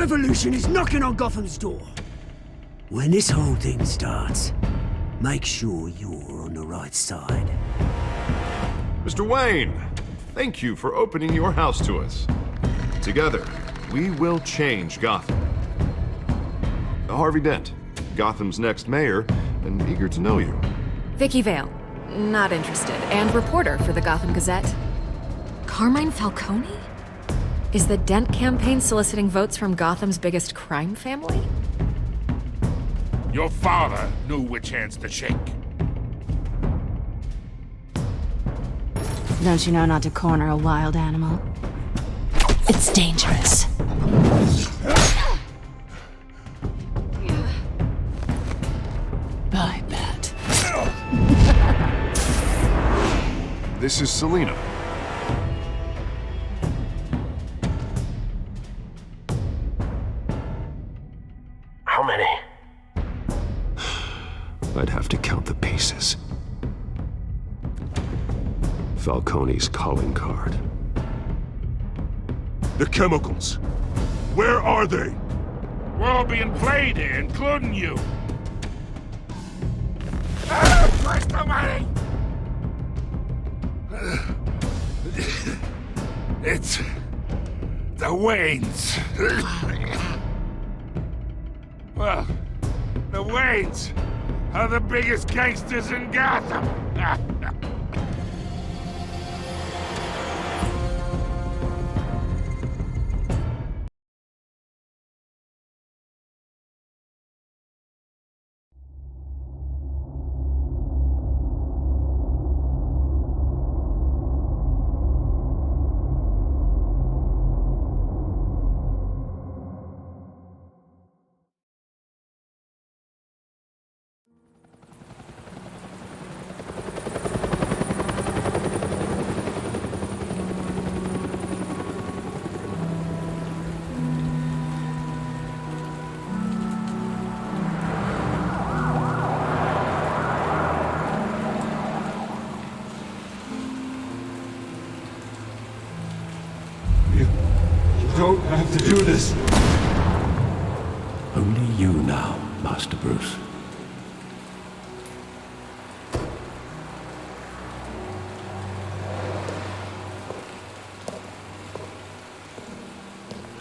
revolution is knocking on Gotham's door. When this whole thing starts, make sure you're on the right side. Mr. Wayne, thank you for opening your house to us. Together, we will change Gotham. Harvey Dent, Gotham's next mayor, and eager to know you. Vicky Vale, not interested, and reporter for the Gotham Gazette. Carmine Falcone? Is the Dent campaign soliciting votes from Gotham's biggest crime family? Your father knew which hands to shake. Don't you know not to corner a wild animal? It's dangerous. I bet. This is Selina. How many? I'd have to count the pieces. Falcone's calling card. The chemicals. Where are they? We're all being played here, including you. Where's the money? It's the Waynes. Well, the Waynes are the biggest gangsters in Gotham. You don't have to do this. Only you now, Master Bruce.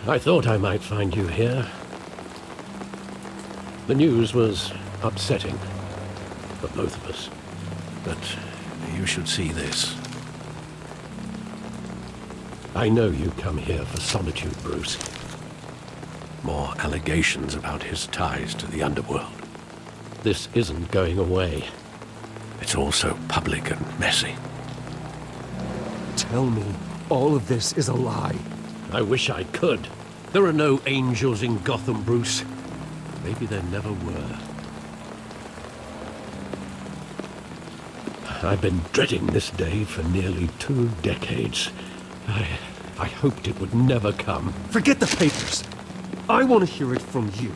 I thought I might find you here. The news was upsetting for both of us. But you should see this. I know you come here for solitude, Bruce. More allegations about his ties to the underworld. This isn't going away. It's all so public and messy. Tell me, all of this is a lie. I wish I could. There are no angels in Gotham, Bruce. Maybe there never were. I've been dreading this day for nearly 2 decades. I hoped it would never come. Forget the papers. I want to hear it from you.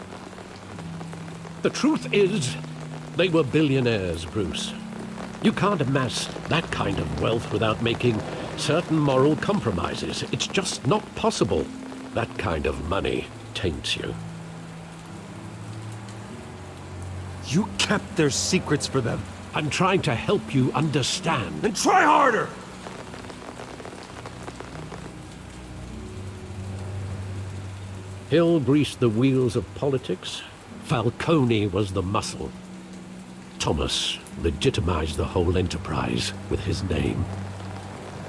The truth is, they were billionaires, Bruce. You can't amass that kind of wealth without making certain moral compromises. It's just not possible. That kind of money taints you. You kept their secrets for them. I'm trying to help you understand. Then try harder! Hill greased the wheels of politics. Falcone was the muscle. Thomas legitimized the whole enterprise with his name.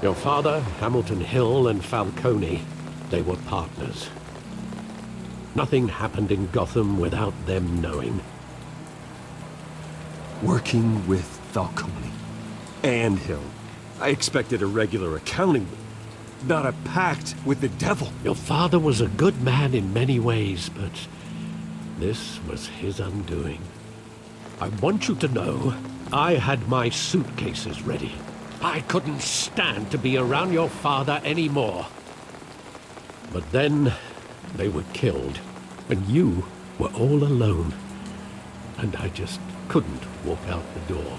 Your father, Hamilton Hill, and Falcone, they were partners. Nothing happened in Gotham without them knowing. Working with Falcone and Hill. I expected a regular accounting, not a pact with the devil. Your father was a good man in many ways, but this was his undoing. I want you to know, I had my suitcases ready. I couldn't stand to be around your father anymore. But then, they were killed, and you were all alone. And I just couldn't walk out the door.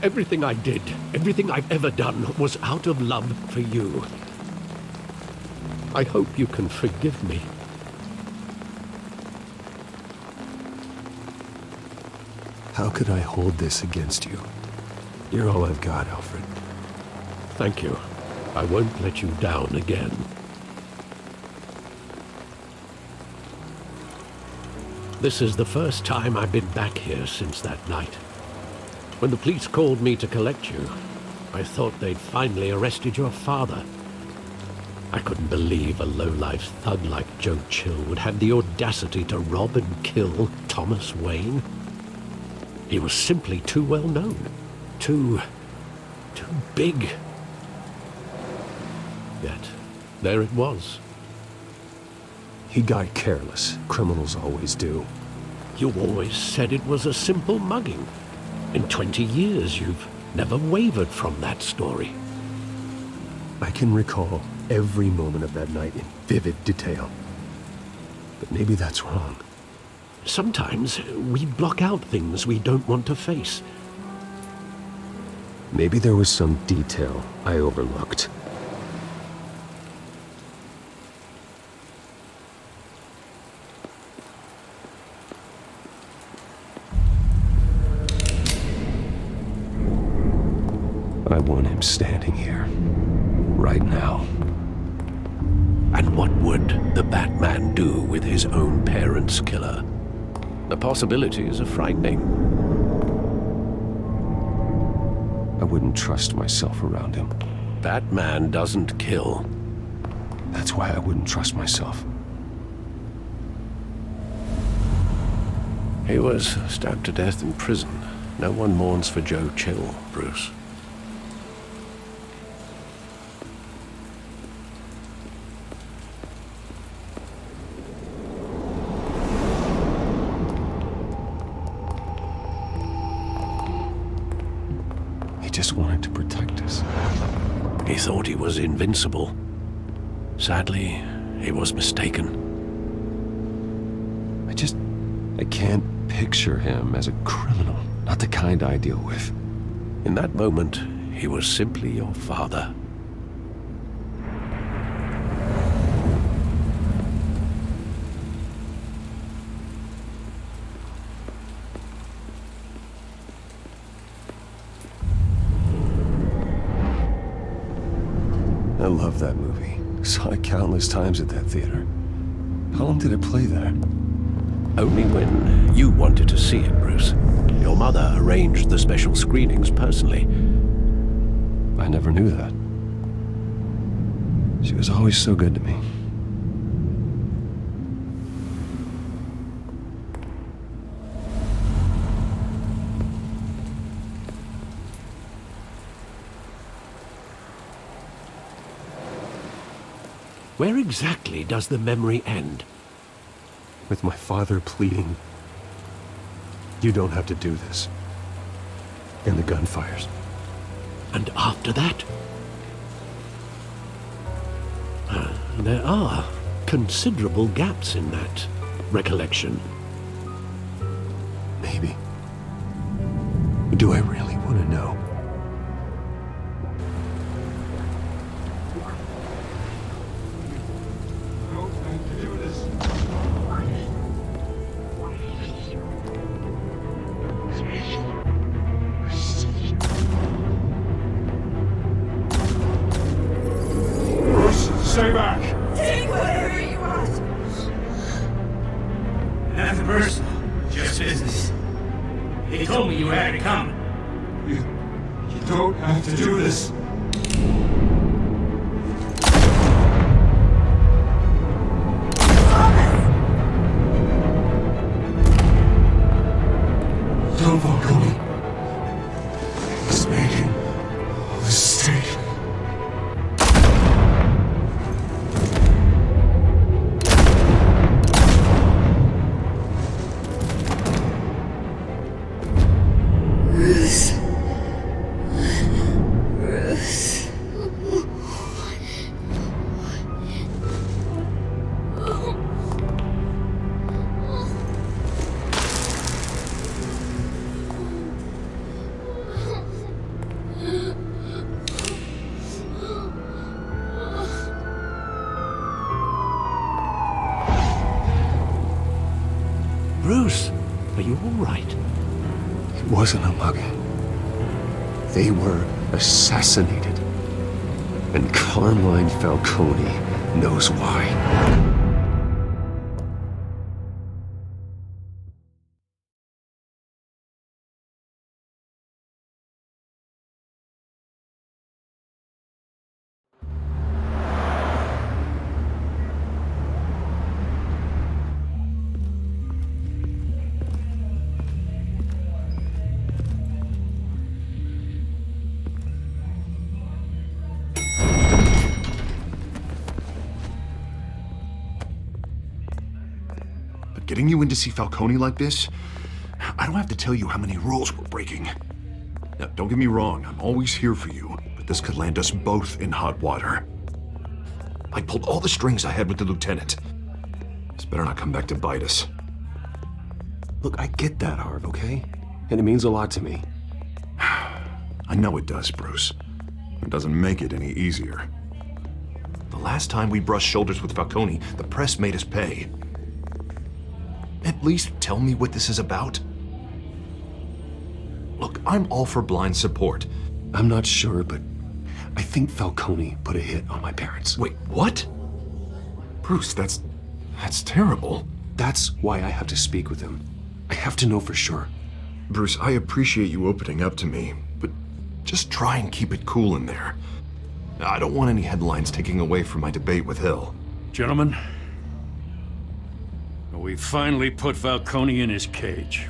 Everything I did, everything I've ever done, was out of love for you. I hope you can forgive me. How could I hold this against you? You're all I've got, Alfred. Thank you. I won't let you down again. This is the first time I've been back here since that night. When the police called me to collect you, I thought they'd finally arrested your father. I couldn't believe a low-life thug like Joe Chill would have the audacity to rob and kill Thomas Wayne. He was simply too well known. Too big. Yet, there it was. He got careless. Criminals always do. You always said it was a simple mugging. In 20 years, you've never wavered from that story. I can recall every moment of that night in vivid detail. But maybe that's wrong. Sometimes we block out things we don't want to face. Maybe there was some detail I overlooked. I want him standing here, right now. And what would the Batman do with his own parents' killer? The possibilities are frightening. I wouldn't trust myself around him. Batman doesn't kill. That's why I wouldn't trust myself. He was stabbed to death in prison. No one mourns for Joe Chill, Bruce. He just wanted to protect us. He thought he was invincible. Sadly, he was mistaken. I can't picture him as a criminal. Not the kind I deal with. In that moment, he was simply your father. I love that movie. Saw it countless times at that theater. How long did it play there? Only when you wanted to see it, Bruce. Your mother arranged the special screenings personally. I never knew that. She was always so good to me. Where exactly does the memory end? With my father pleading, "You don't have to do this." And the gun fires. And after that? There are considerable gaps in that recollection. Maybe. Do I really want to know? Stay back! Take whatever you want! Nothing personal, just business. He told me you had to come. You don't have to do this. Don't walk on me. He's making a mistake. wasn't a mugging. They were assassinated. And Carmine Falcone knows why. Getting you in to see Falcone like this, I don't have to tell you how many rules we're breaking. Now, don't get me wrong, I'm always here for you, but this could land us both in hot water. I pulled all the strings I had with the lieutenant. This better not come back to bite us. Look, I get that, Harv, okay? And it means a lot to me. I know it does, Bruce. It doesn't make it any easier. The last time we brushed shoulders with Falcone, the press made us pay. At least tell me what this is about. Look, I'm all for blind support. I'm not sure, but I think Falcone put a hit on my parents. Wait, what? Bruce, that's terrible. That's why I have to speak with him. I have to know for sure. Bruce, I appreciate you opening up to me, but just try and keep it cool in there. I don't want any headlines taking away from my debate with Hill. Gentlemen, we finally put Falcone in his cage.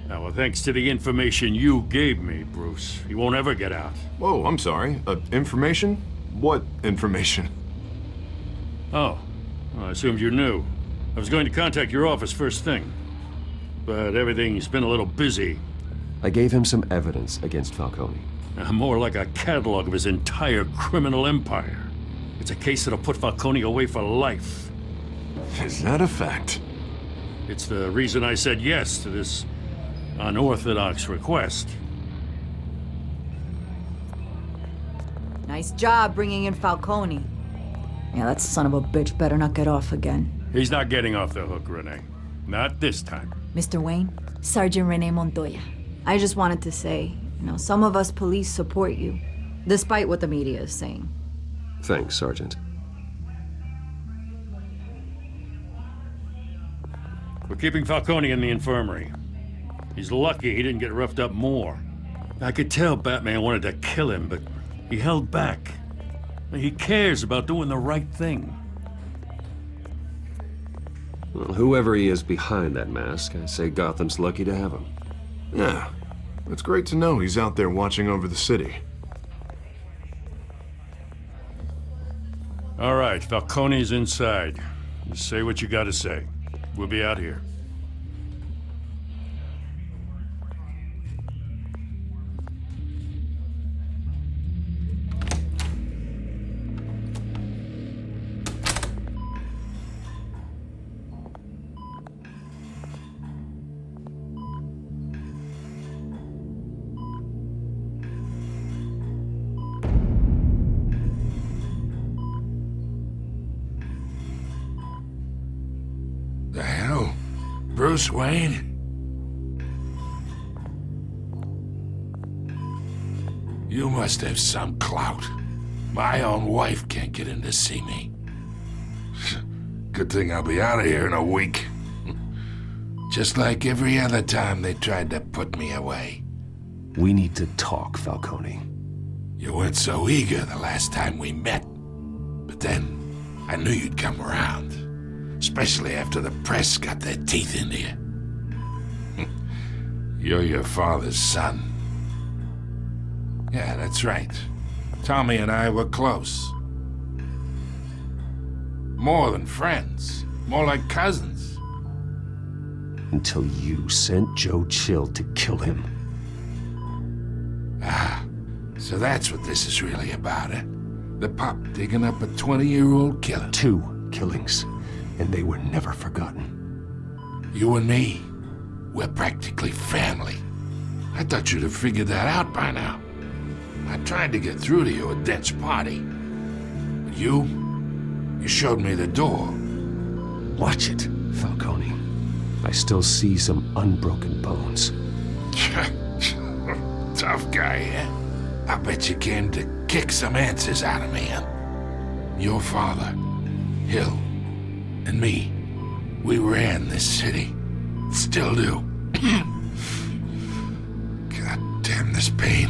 Now, well, thanks to the information you gave me, Bruce, he won't ever get out. Whoa, I'm sorry. Information? What information? Oh, well, I assumed you knew. I was going to contact your office first thing, but everything's been a little busy. I gave him some evidence against Falcone. More like a catalog of his entire criminal empire. It's a case that'll put Falcone away for life. Is that a fact? It's the reason I said yes to this unorthodox request. Nice job bringing in Falcone. Yeah, that son of a bitch better not get off again. He's not getting off the hook, Renee. Not this time. Mr. Wayne, Sergeant Renee Montoya. I just wanted to say, some of us police support you, despite what the media is saying. Thanks, Sergeant. We're keeping Falcone in the infirmary. He's lucky he didn't get roughed up more. I could tell Batman wanted to kill him, but he held back. He cares about doing the right thing. Well, whoever he is behind that mask, I say Gotham's lucky to have him. Yeah, it's great to know he's out there watching over the city. All right, Falcone's inside. Just say what you gotta say. We'll be out here. The hell? Bruce Wayne? You must have some clout. My own wife can't get in to see me. Good thing I'll be out of here in a week. Just like every other time they tried to put me away. We need to talk, Falcone. You weren't so eager the last time we met. But then, I knew you'd come around. Especially after the press got their teeth into you. You're your father's son. Yeah, that's right. Tommy and I were close. More than friends. More like cousins. Until you sent Joe Chill to kill him. Ah, so that's what this is really about, eh? The pup digging up a 20-year-old killer. 2 killings. And they were never forgotten. You and me, we're practically family. I thought you'd have figured that out by now. I tried to get through to you at Dent's party. But you showed me the door. Watch it, Falcone. I still see some unbroken bones. Tough guy, yeah? I bet you came to kick some answers out of me, huh? Your father, Hill, and me, we ran this city. Still do. God damn this pain.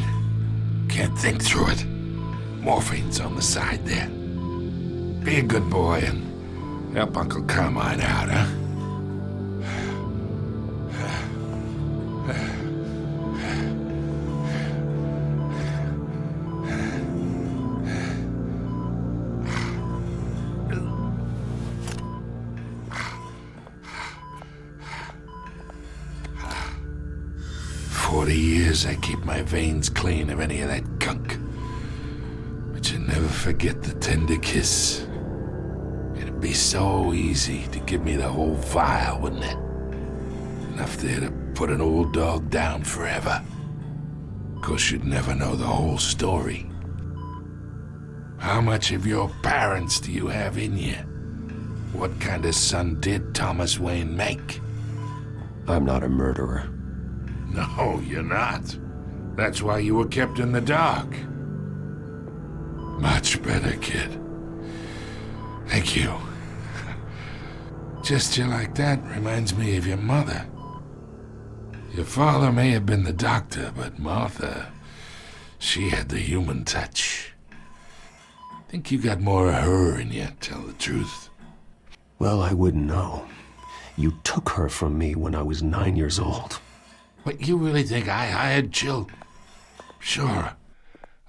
Can't think through it. Morphine's on the side there. Be a good boy and help Uncle Carmine out, huh? 40 years I keep my veins clean of any of that gunk. But you never forget the tender kiss. It'd be so easy to give me the whole vial, wouldn't it? Enough there to put an old dog down forever. Of course, you'd never know the whole story. How much of your parents do you have in you? What kind of son did Thomas Wayne make? I'm not a murderer. No, you're not. That's why you were kept in the dark. Much better, kid. Thank you. Gesture like that reminds me of your mother. Your father may have been the doctor, but Martha, she had the human touch. Think you got more of her in you, tell the truth. Well, I wouldn't know. You took her from me when I was 9 years old. What, you really think I hired Chill? Sure.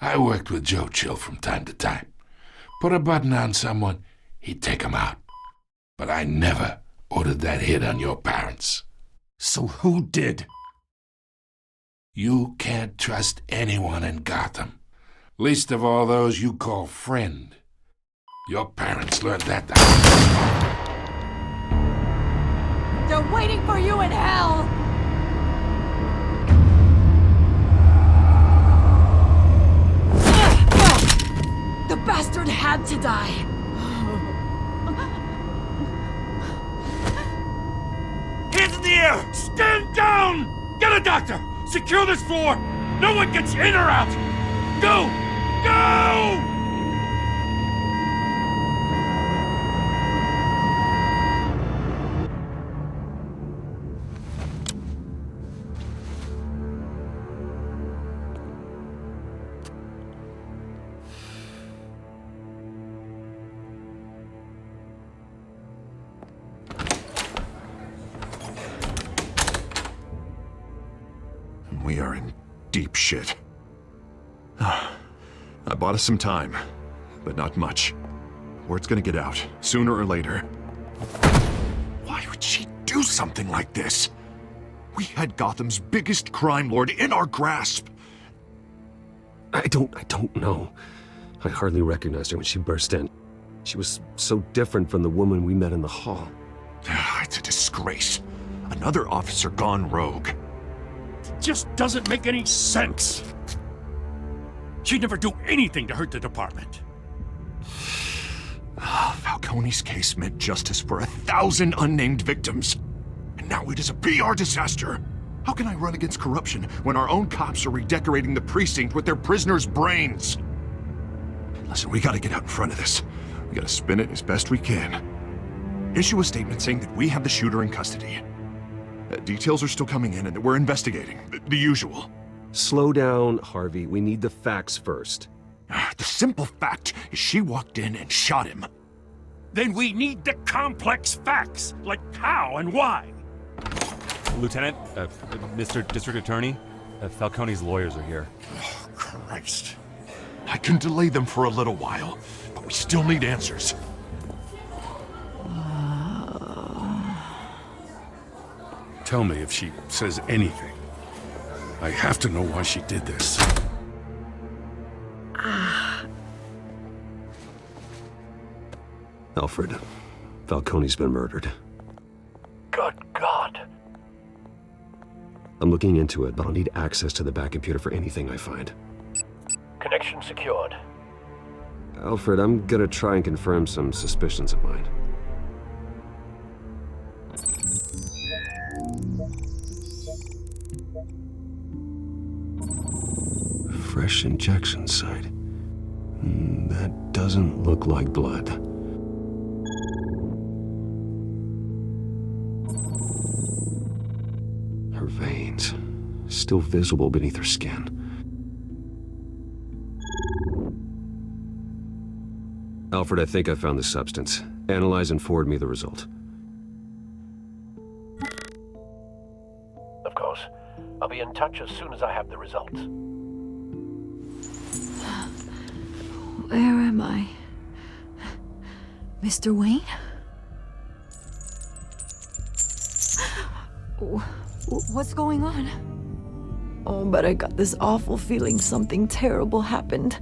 I worked with Joe Chill from time to time. Put a button on someone, he'd take him out. But I never ordered that hit on your parents. So who did? You can't trust anyone in Gotham. Least of all those you call friend. Your parents learned that the They're waiting for you in hell! The bastard had to die! Hands in the air! Stand down! Get a doctor! Secure this floor! No one gets in or out! Go! Go! We are in deep shit. I bought us some time, but not much. Word's gonna get out, sooner or later. Why would she do something like this? We had Gotham's biggest crime lord in our grasp. I don't know. I hardly recognized her when she burst in. She was so different from the woman we met in the hall. It's a disgrace. Another officer gone rogue. Just doesn't make any sense. She'd never do anything to hurt the department. Falcone's case meant justice for 1,000 unnamed victims. And now it is a PR disaster. How can I run against corruption when our own cops are redecorating the precinct with their prisoners' brains? Listen, we gotta get out in front of this. We gotta spin it as best we can. Issue a statement saying that we have the shooter in custody. Details are still coming in and that we're investigating. The usual. Slow down, Harvey. We need the facts first. The simple fact is she walked in and shot him. Then we need the complex facts, like how and why. Lieutenant, Mr. District Attorney, Falcone's lawyers are here. Oh, Christ. I can delay them for a little while, but we still need answers. Tell me if she says anything. I have to know why she did this. Alfred, Falcone's been murdered. Good God. I'm looking into it, but I'll need access to the back computer for anything I find. Connection secured. Alfred, I'm gonna try and confirm some suspicions of mine. fresh injection site. That doesn't look like blood. Her veins, still visible beneath her skin. Alfred, I think I found the substance. Analyze and forward me the result. Of course. I'll be in touch as soon as I have the results. Where am I? Mr. Wayne? What's going on? Oh, but I got this awful feeling something terrible happened.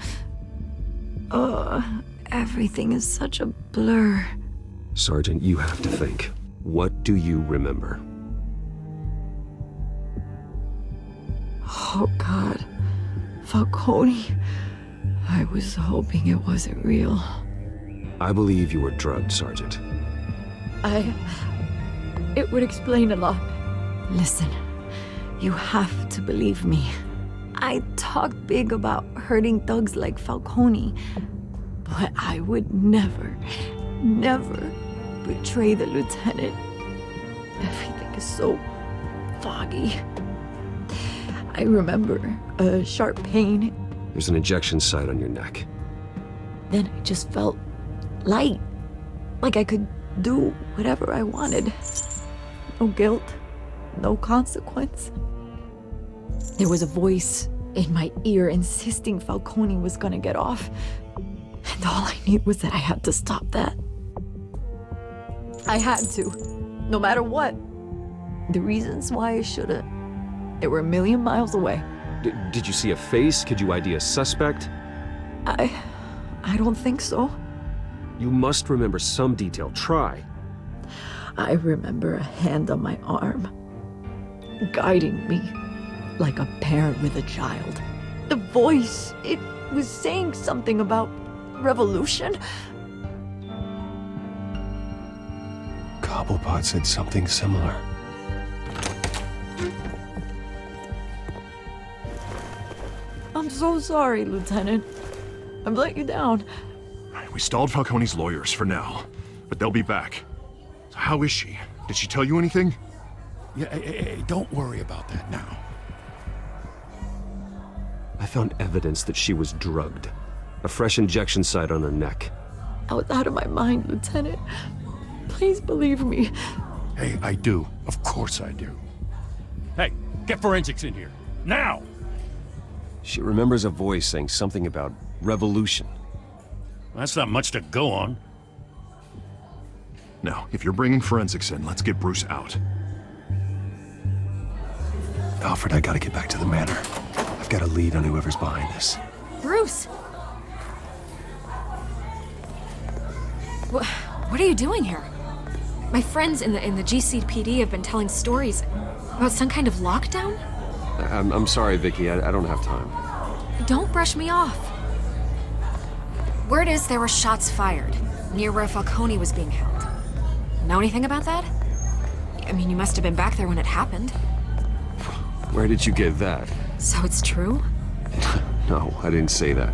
Everything is such a blur. Sergeant, you have to think. What do you remember? Oh, God. Falcone. I was hoping it wasn't real. I believe you were drugged, Sergeant. It would explain a lot. Listen, you have to believe me. I talk big about hurting thugs like Falcone, but I would never betray the lieutenant. Everything is so foggy. I remember a sharp pain. There's an injection site on your neck. Then I just felt light, like I could do whatever I wanted. No guilt, no consequence. There was a voice in my ear insisting Falcone was gonna get off. And all I knew was that I had to stop that. I had to, no matter what. The reasons why I should've, they were a million miles away. Did you see a face? Could you ID a suspect? I don't think so. You must remember some detail. Try. I remember a hand on my arm, guiding me like a parent with a child. The voice, it was saying something about revolution. Cobblepot said something similar. I'm so sorry, Lieutenant. I've let you down. We stalled Falcone's lawyers for now, but they'll be back. So how is she? Did she tell you anything? Yeah, hey, don't worry about that now. I found evidence that she was drugged. A fresh injection site on her neck. I was out of my mind, Lieutenant. Please believe me. Hey, I do. Of course I do. Hey, get forensics in here. Now! She remembers a voice saying something about revolution. That's not much to go on. Now, if you're bringing forensics in, let's get Bruce out. Alfred, I gotta get back to the manor. I've got a lead on whoever's behind this. Bruce! What are you doing here? My friends in the GCPD have been telling stories about some kind of lockdown? I'm sorry, Vicky. I don't have time. Don't brush me off. Word is there were shots fired near where Falcone was being held. Know anything about that? I mean, you must have been back there when it happened. Where did you get that? So it's true? No, I didn't say that.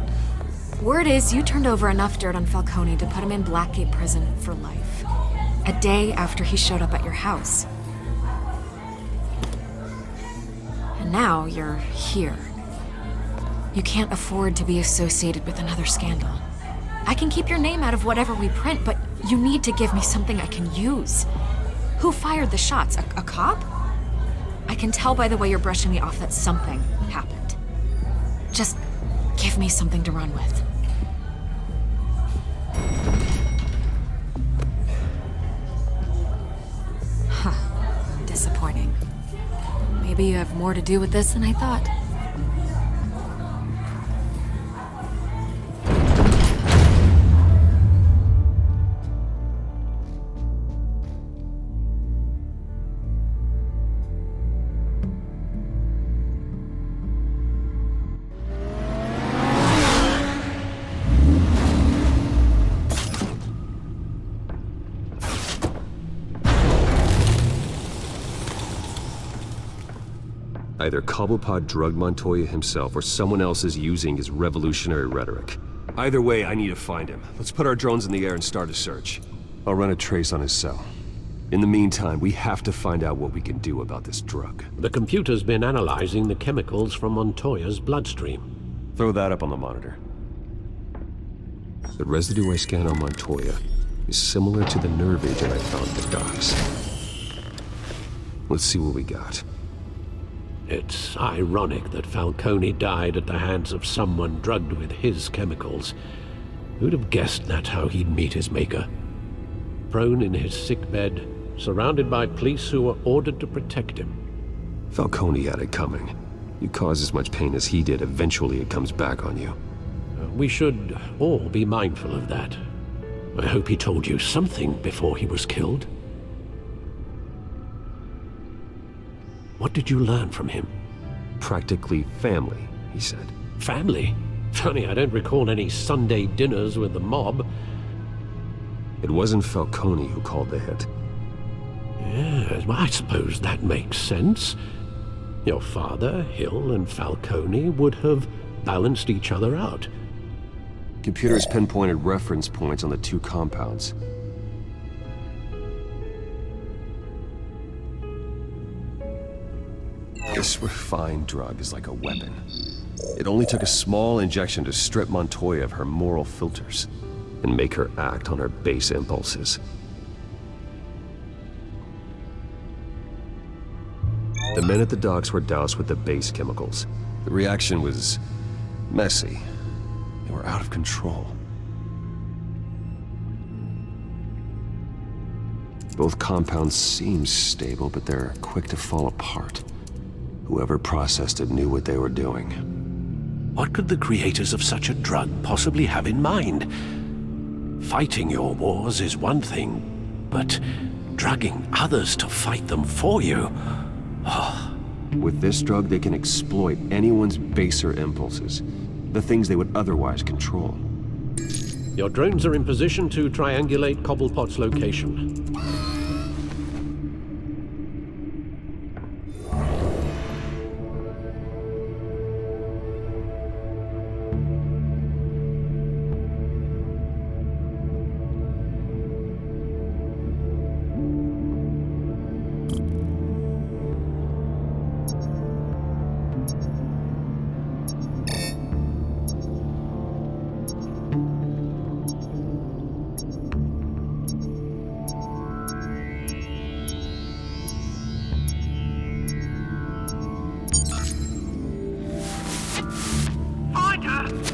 Word is you turned over enough dirt on Falcone to put him in Blackgate Prison for life. A day after he showed up at your house. And now you're here. You can't afford to be associated with another scandal. I can keep your name out of whatever we print, but you need to give me something I can use. Who fired the shots? A cop? I can tell by the way you're brushing me off that something happened. Just give me something to run with. Huh. Disappointing. Maybe you have more to do with this than I thought. Either Cobblepot drugged Montoya himself or someone else is using his revolutionary rhetoric. Either way, I need to find him. Let's put our drones in the air and start a search. I'll run a trace on his cell. In the meantime, we have to find out what we can do about this drug. The computer's been analyzing the chemicals from Montoya's bloodstream. Throw that up on the monitor. The residue I scanned on Montoya is similar to the nerve agent I found at the docks. Let's see what we got. It's ironic that Falcone died at the hands of someone drugged with his chemicals. Who'd have guessed that's how he'd meet his maker? Prone in his sickbed, surrounded by police who were ordered to protect him. Falcone had it coming. You cause as much pain as he did, eventually it comes back on you. We should all be mindful of that. I hope he told you something before he was killed. What did you learn from him? Practically family, he said. Family? Funny, I don't recall any Sunday dinners with the mob. It wasn't Falcone who called the hit. Yes, well, I suppose that makes sense. Your father, Hill, and Falcone would have balanced each other out. Computers pinpointed reference points on the two compounds. This refined drug is like a weapon. It only took a small injection to strip Montoya of her moral filters and make her act on her base impulses. The men at the docks were doused with the base chemicals. The reaction was messy. They were out of control. Both compounds seem stable, but they're quick to fall apart. Whoever processed it knew what they were doing. What could the creators of such a drug possibly have in mind? Fighting your wars is one thing, but drugging others to fight them for you? With this drug, they can exploit anyone's baser impulses, the things they would otherwise control. Your drones are in position to triangulate Cobblepot's location.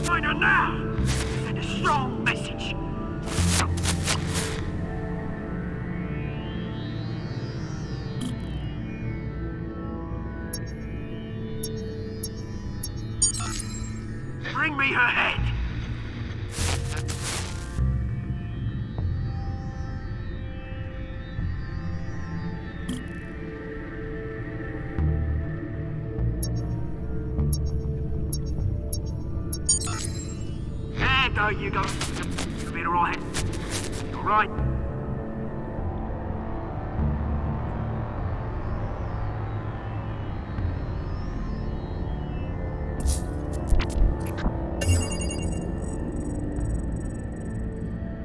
Find her now! Send a strong message. Bring me her head! There you go. You'll be alright. Alright.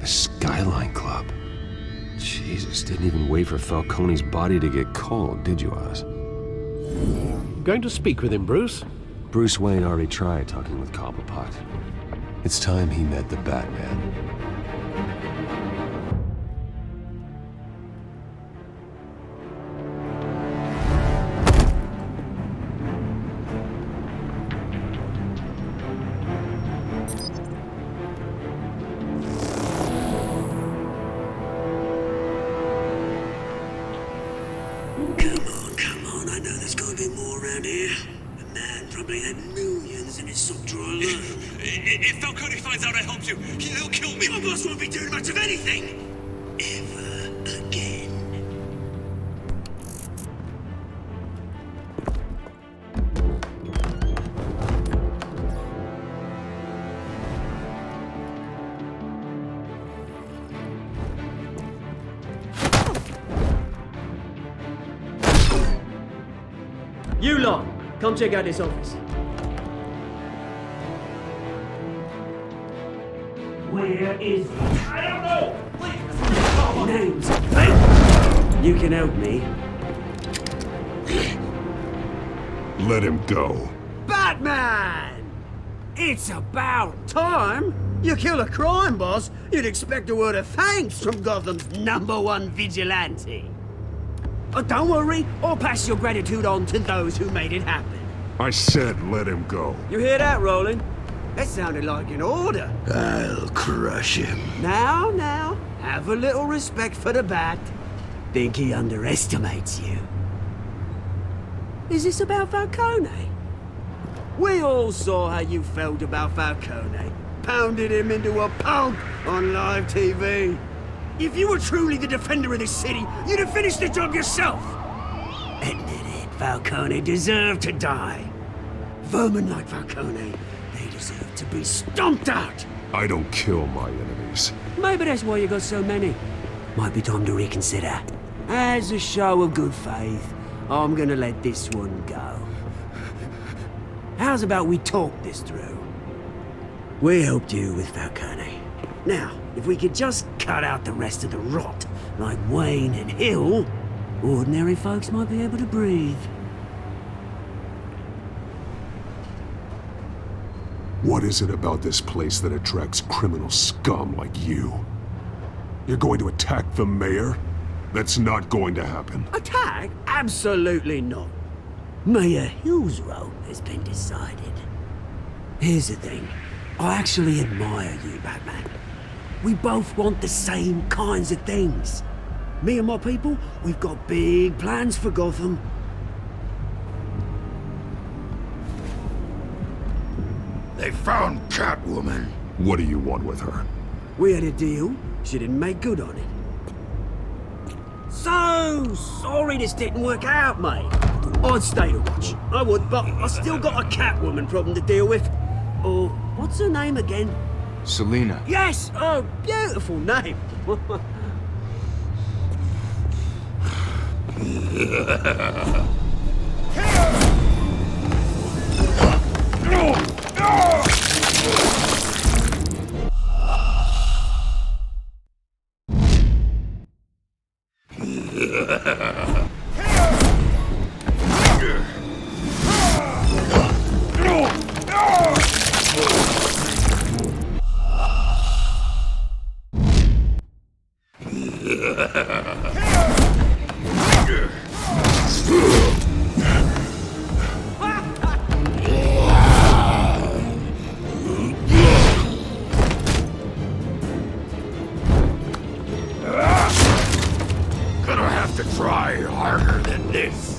The Skyline Club. Jesus, didn't even wait for Falcone's body to get cold, did you, Oz? Going to speak with him, Bruce? Bruce Wayne already tried talking with Cobblepot. It's time he met the Batman. Come on, I know there's gotta be more around here. The man probably had millions in his sock drawer alone. If Falcone finds out I helped you, he'll kill me. Your boss won't be doing much of anything. Ever again. You lot, come check out this office. Where is he? I don't know! Please! Names. You can help me. Let him go. Batman! It's about time! You kill a crime boss, you'd expect a word of thanks from Gotham's #1 vigilante. But don't worry, I'll pass your gratitude on to those who made it happen. I said let him go. You hear that, Roland? That sounded like an order. I'll crush him. Now, have a little respect for the Bat. Think he underestimates you. Is this about Falcone? We all saw how you felt about Falcone. Pounded him into a pulp on live TV. If you were truly the defender of this city, you'd have finished the job yourself. Admit it, Falcone deserved to die. Vermin like Falcone, they deserve to be stomped out. I don't kill my enemies. Maybe that's why you got so many. Might be time to reconsider. As a show of good faith, I'm gonna let this one go. How's about we talk this through? We helped you with Falcone. Now, if we could just cut out the rest of the rot, like Wayne and Hill, ordinary folks might be able to breathe. What is it about this place that attracts criminal scum like you? You're going to attack the mayor? That's not going to happen. Attack? Absolutely not. Mayor Hill's role has been decided. Here's the thing. I actually admire you, Batman. We both want the same kinds of things. Me and my people, we've got big plans for Gotham. They found Catwoman. What do you want with her? We had a deal. She didn't make good on it. So sorry this didn't work out, mate. I'd stay to watch. I would, but I still got a Catwoman problem to deal with. Or, what's her name again? Selina. Yes! Oh, beautiful name. Gonna have to try harder than this.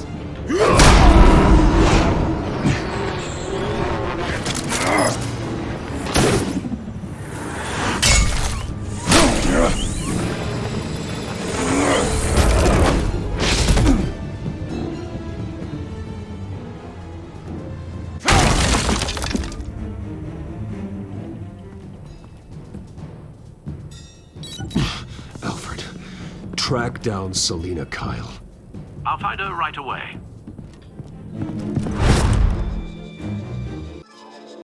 Alfred, track down Selina Kyle. I'll find her right away.